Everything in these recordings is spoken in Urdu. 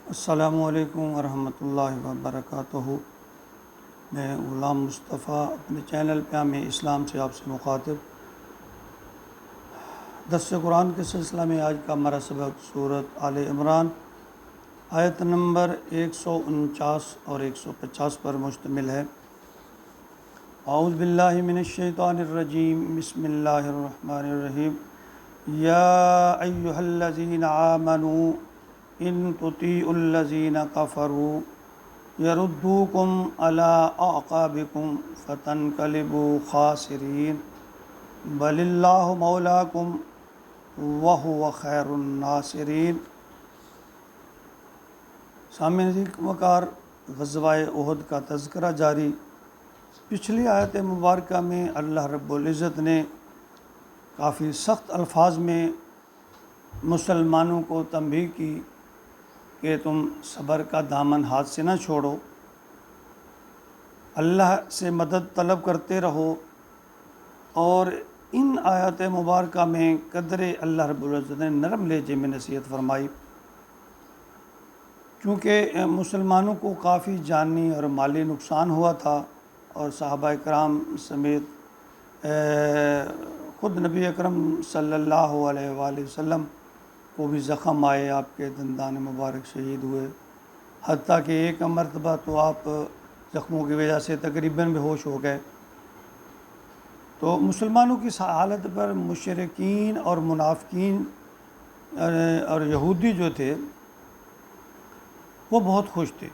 السلام علیکم ورحمۃ اللہ وبرکاتہ۔ میں غلام مصطفیٰ اپنے چینل پیام اسلام سے آپ سے مخاطب۔ درس قرآن کے سلسلہ میں آج کا ہمارا سبق سورۃ آل عمران آیت نمبر 149 اور 150 پر مشتمل ہے۔ اعوذ باللہ من الشیطان الرجیم، بسم اللہ الرحمن الرحیم۔ یا ایہا الذین آمنوا ان تطیعوا الذین کفروا یردوکم علی اعقابکم فتنقلبوا خاسرین بل اللہ مولاکم وہو خیر الناصرین۔ سامعین وقار، غزوہ احد کا تذکرہ جاری۔ پچھلی آیت مبارکہ میں اللہ رب العزت نے کافی سخت الفاظ میں مسلمانوں کو تنبیہ کی کہ تم صبر کا دامن ہاتھ سے نہ چھوڑو، اللہ سے مدد طلب کرتے رہو۔ اور ان آیات مبارکہ میں قدر اللہ رب العزت نے نرم لہجے میں نصیحت فرمائی، کیونکہ مسلمانوں کو کافی جانی اور مالی نقصان ہوا تھا، اور صحابہ کرام سمیت خود نبی اکرم صلی اللہ علیہ وآلہ وسلم کو بھی زخم آئے، آپ کے دندان مبارک شہید ہوئے، حتیٰ کہ ایک مرتبہ تو آپ زخموں کی وجہ سے تقریباً بے ہوش ہو گئے۔ تو مسلمانوں کی حالت پر مشرکین اور منافقین اور یہودی جو تھے وہ بہت خوش تھے۔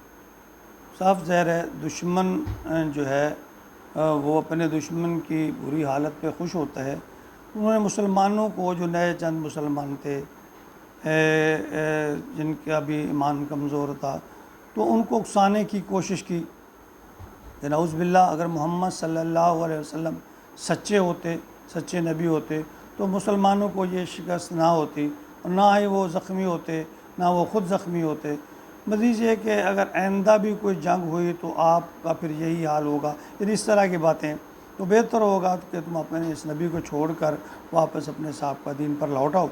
صاف ظاہر ہے دشمن جو ہے وہ اپنے دشمن کی بری حالت پہ خوش ہوتا ہے۔ انہوں نے مسلمانوں کو، جو نئے چند مسلمان تھے جن کا بھی ایمان کمزور تھا، تو ان کو اکسانے کی کوشش کی کہ نعوذ باللہ اگر محمد صلی اللہ علیہ وسلم سچے ہوتے، سچے نبی ہوتے، تو مسلمانوں کو یہ شکست نہ ہوتی، اور نہ ہی وہ زخمی ہوتے، نہ وہ خود زخمی ہوتے۔ مزید یہ کہ اگر آئندہ بھی کوئی جنگ ہوئی تو آپ کا پھر یہی حال ہوگا، یعنی اس طرح کی باتیں، تو بہتر ہوگا کہ تم اپنے اس نبی کو چھوڑ کر واپس اپنے سابقہ دین پر لوٹ آؤ۔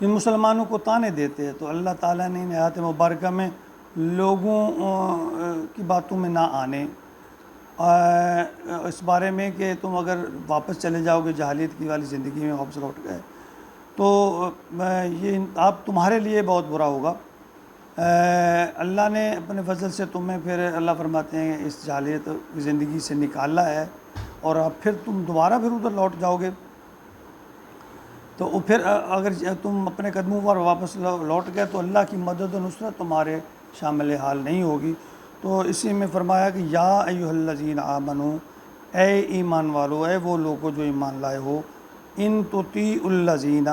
ان مسلمانوں کو تانے دیتے ہیں، تو اللہ تعالیٰ نے ان آیات مبارکہ میں لوگوں کی باتوں میں نہ آنے، اس بارے میں کہ تم اگر واپس چلے جاؤ گے جاہلیت کی والی زندگی میں، واپس لوٹ گئے تو یہ آپ تمہارے لیے بہت برا ہوگا۔ اللہ نے اپنے فضل سے تمہیں پھر اللہ فرماتے ہیں اس جاہلیت کی زندگی سے نکالا ہے، اور اب پھر تم دوبارہ پھر ادھر لوٹ جاؤ گے، تو پھر اگر تم اپنے قدموں پر واپس لوٹ گئے تو اللہ کی مدد و نصرت تمہارے شامل حال نہیں ہوگی۔ تو اسی میں فرمایا کہ یا ایھا الذین آمنو، اے ایمان والو، اے وہ لوگوں جو ایمان لائے ہو، ان تطیعوا الذین،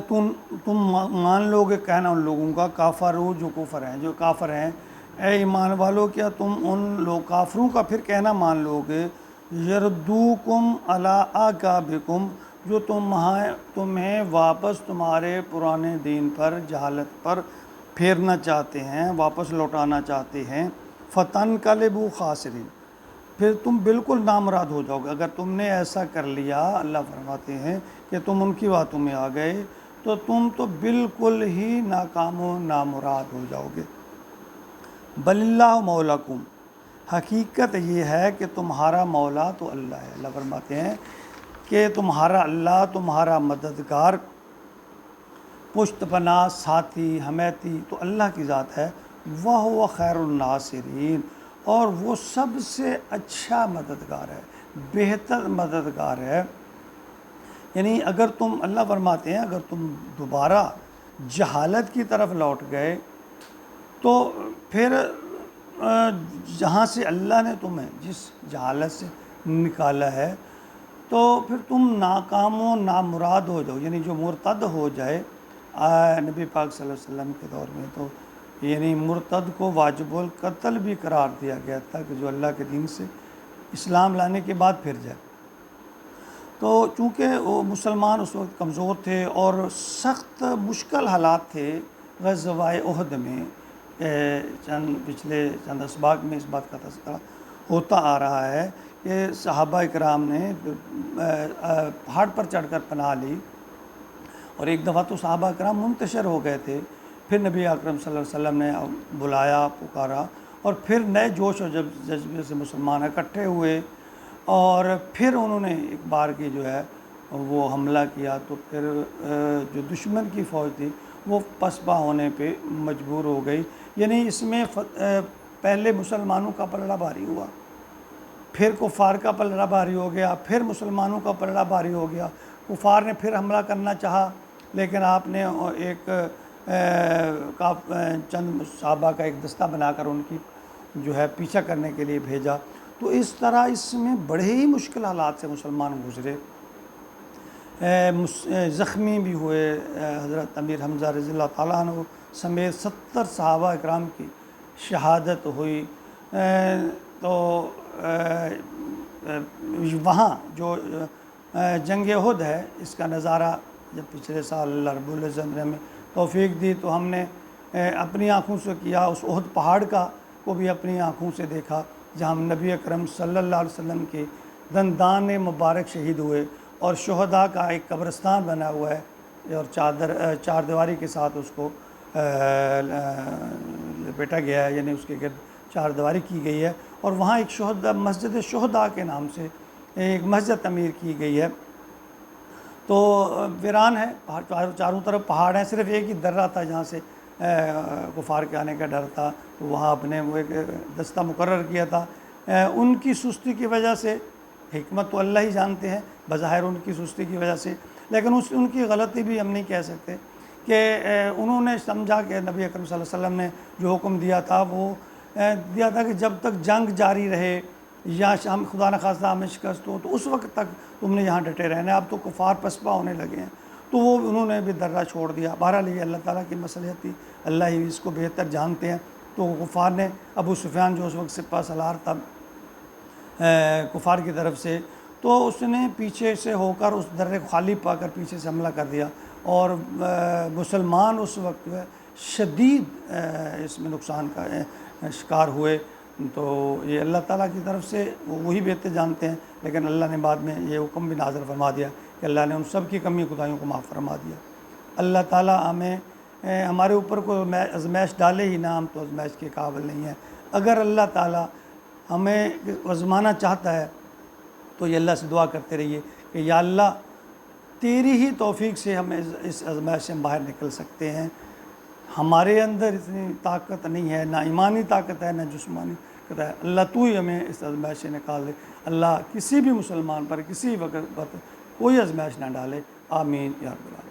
تم مان لو گے کہنا ان لوگوں کا، کافروا جو کفر ہیں، جو کافر ہیں، اے ایمان والو کیا تم ان لوگ کافروں کا پھر کہنا مان لو گے، یردوکم علی اعقابکم، جو تمہیں واپس تمہارے پرانے دین پر، جہالت پر پھیرنا چاہتے ہیں، واپس لوٹانا چاہتے ہیں، فتنقلبوا خاسرین، پھر تم بالکل نامراد ہو جاؤ گے۔ اگر تم نے ایسا کر لیا، اللہ فرماتے ہیں کہ تم ان کی باتوں میں آ گئے، تو تم تو بالکل ہی ناکام و نامراد ہو جاؤ گے۔ بل اللہ مولاکم، حقیقت یہ ہے کہ تمہارا مولا تو اللہ ہے۔ اللہ فرماتے ہیں کہ تمہارا اللہ تمہارا مددگار، پشت پناہ، ساتھی، حمیتی تو اللہ کی ذات ہے۔ وَهُوَ خَيْرُ النَّاصِرِينَ، اور وہ سب سے اچھا مددگار ہے، بہتر مددگار ہے۔ یعنی اگر تم، اللہ فرماتے ہیں اگر تم دوبارہ جہالت کی طرف لوٹ گئے تو پھر جہاں سے اللہ نے تمہیں جس جہالت سے نکالا ہے، تو پھر تم ناکام و نامراد ہو جاؤ۔ یعنی جو مرتد ہو جائے، نبی پاک صلی اللہ علیہ وسلم کے دور میں تو یعنی مرتد کو واجب القتل بھی قرار دیا گیا تھا، کہ جو اللہ کے دین سے اسلام لانے کے بعد پھر جائے۔ تو چونکہ وہ مسلمان اس وقت کمزور تھے اور سخت مشکل حالات تھے، غزوہ احد میں پچھلے چند اسباق میں اس بات کا تذکرہ ہوتا آ رہا ہے کہ صحابہ کرام نے پہاڑ پر چڑھ کر پناہ لی، اور ایک دفعہ تو صحابہ کرام منتشر ہو گئے تھے، پھر نبی اکرم صلی اللہ علیہ وسلم نے بلایا، پکارا، اور پھر نئے جوش و جذبے سے مسلمان اکٹھے ہوئے، اور پھر انہوں نے ایک بار کی جو ہے وہ حملہ کیا، تو پھر جو دشمن کی فوج تھی وہ پسپا ہونے پہ مجبور ہو گئی. یعنی اس میں پہلے مسلمانوں کا پلڑا بھاری ہوا، پھر کفار کا پلڑا بھاری ہو گیا، پھر مسلمانوں کا پلڑا بھاری ہو گیا. کفار نے پھر حملہ کرنا چاہا، لیکن آپ نے ایک چند صحابہ کا ایک دستہ بنا کر ان کی جو ہے پیچھا کرنے کے لیے بھیجا. تو اس طرح اس میں بڑے ہی مشکل حالات سے مسلمان گزرے، زخمی بھی ہوئے. حضرت امیر حمزہ رضی اللہ تعالیٰ عنہ سمیت 70 صحابہ اکرام کی شہادت ہوئی. تو وہاں جو جنگ احد ہے، اس کا نظارہ جب پچھلے سال اللہ رب العزت نے ہمیں توفیق دی تو ہم نے اپنی آنکھوں سے کیا. اس احد پہاڑ کو بھی اپنی آنکھوں سے دیکھا، جہاں ہم نبی اکرم صلی اللہ علیہ وسلم کے دندان مبارک شہید ہوئے، اور شہداء کا ایک قبرستان بنا ہوا ہے، اور چار دیواری کے ساتھ اس کو لپیٹا گیا ہے، یعنی اس کے گرد چار دیواری کی گئی ہے. اور وہاں ایک مسجد شہداء کے نام سے ایک مسجد تعمیر کی گئی ہے. تو ویران ہے، چاروں طرف پہاڑ ہیں، صرف ایک ہی درہ تھا جہاں سے کفار کے آنے کا ڈر تھا، تو وہاں اپنے وہ ایک دستہ مقرر کیا تھا. ان کی سستی کی وجہ سے، حکمت تو اللہ ہی جانتے ہیں، بظاہر ان کی سستی کی وجہ سے، لیکن ان کی غلطی بھی ہم نہیں کہہ سکتے کہ انہوں نے سمجھا کہ نبی اکرم صلی اللہ علیہ وسلم نے جو حکم دیا تھا وہ دیا تھا کہ جب تک جنگ جاری رہے یا ہم خدا نخواستہ ہمیں شکست ہو تو اس وقت تک تم نے یہاں ڈٹے رہنا ہے. اب تو کفار پسپا ہونے لگے ہیں، تو وہ انہوں نے بھی درہ چھوڑ دیا. بہرحال یہ اللہ تعالیٰ کی مصلحت تھی، اللہ ہی اس کو بہتر جانتے ہیں. تو کفار نے ابو سفیان جو اس وقت سپہ سالار تھا کفار کی طرف سے، تو اس نے پیچھے سے ہو کر اس درے کو خالی پا کر پیچھے سے حملہ کر دیا، اور مسلمان اس وقت شدید اس میں نقصان کا شکار ہوئے. تو یہ اللہ تعالیٰ کی طرف سے وہی بہتر جانتے ہیں، لیکن اللہ نے بعد میں یہ حکم بھی نازل فرما دیا کہ اللہ نے ان سب کی کمی خدایوں کو معاف فرما دیا. اللہ تعالیٰ ہمیں ہمارے اوپر کوئی آزمائش ڈالے ہی نہ، ہم تو آزمائش کے قابل نہیں ہیں. اگر اللہ تعالیٰ ہمیں آزمانا چاہتا ہے تو یہ اللہ سے دعا کرتے رہیے کہ یا اللہ تیری ہی توفیق سے ہم اس آزمائش سے باہر نکل سکتے ہیں. ہمارے اندر اتنی طاقت نہیں ہے، نہ ایمانی طاقت ہے، نہ جسمانی طاقت ہے. اللہ تو ہی ہمیں اس آزمائش سے نکال دے. اللہ کسی بھی مسلمان پر کسی وقت کوئی آزمائش نہ ڈالے. آمین یا رب العالمین.